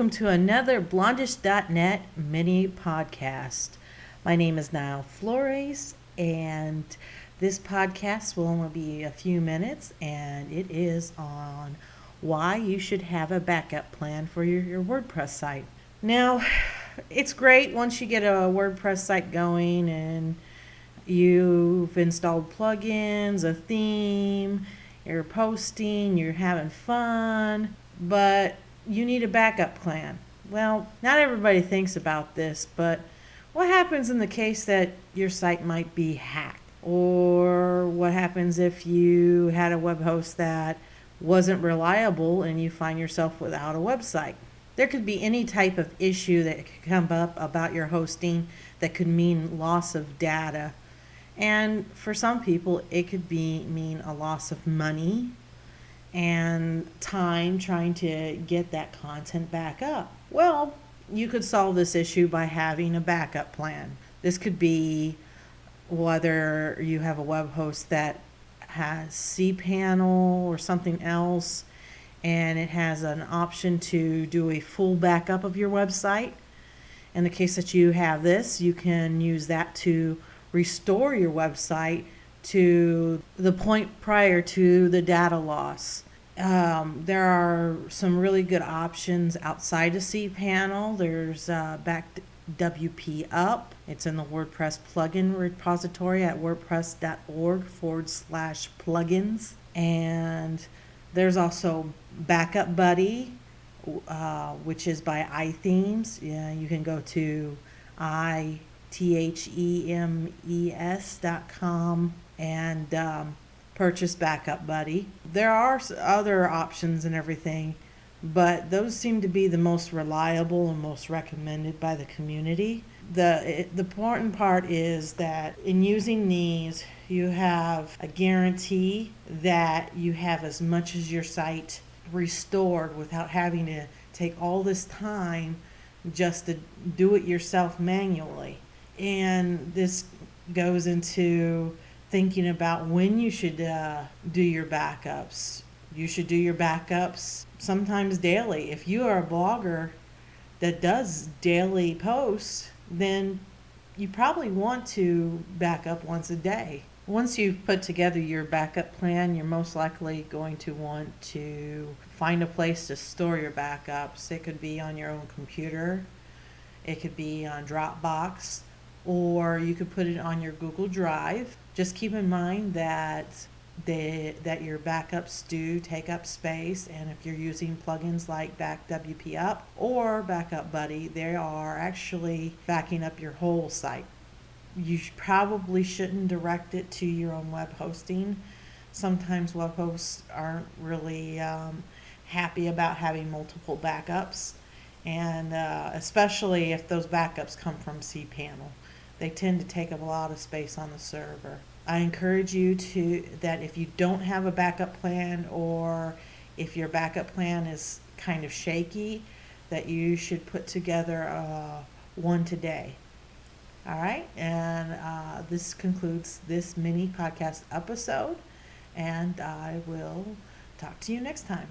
welcome to another blondishnet mini podcast. My name is Niall Flores, and this podcast will only be a few minutes, and it is on why you should have a backup plan for your WordPress site. Now, it's great once you get a WordPress site going and you've installed plugins, a theme, you're posting, you're having fun, but you need a backup plan. Well, not everybody thinks about this, but what happens in the case that your site might be hacked? Or what happens if you had a web host that wasn't reliable and you find yourself without a website? There could be any type of issue that could come up about your hosting that could mean loss of data. And for some people, it could mean a loss of money and time trying to get that content back up. Well, you could solve this issue by having a backup plan. This could be whether you have a web host that has cPanel or something else, and it has an option to do a full backup of your website. In the case that you have this, you can use that to restore your website to the point prior to the data loss. There are some really good options outside of cPanel. There's BackWP Up. It's in the WordPress plugin repository at wordpress.org/plugins. And there's also Backup Buddy, which is by iThemes. Yeah, you can go to ithemes.com and purchase Backup Buddy. There are other options and everything, but those seem to be the most reliable and most recommended by the community. The important part is that in using these, you have a guarantee that you have as much as your site restored without having to take all this time just to do it yourself manually. And this goes into thinking about when you should do your backups. You should do your backups sometimes daily. If you are a blogger that does daily posts, then you probably want to back up once a day. Once you've put together your backup plan, you're most likely going to want to find a place to store your backups. It could be on your own computer, it could be on Dropbox, or you could put it on your Google Drive. Just keep in mind that your backups do take up space, and if you're using plugins like BackWP Up or Backup Buddy, they are actually backing up your whole site. You probably shouldn't direct it to your own web hosting. Sometimes web hosts aren't really happy about having multiple backups, and especially if those backups come from cPanel. They tend to take up a lot of space on the server. I encourage you that if you don't have a backup plan, or if your backup plan is kind of shaky, that you should put together one today. All right, and this concludes this mini podcast episode, and I will talk to you next time.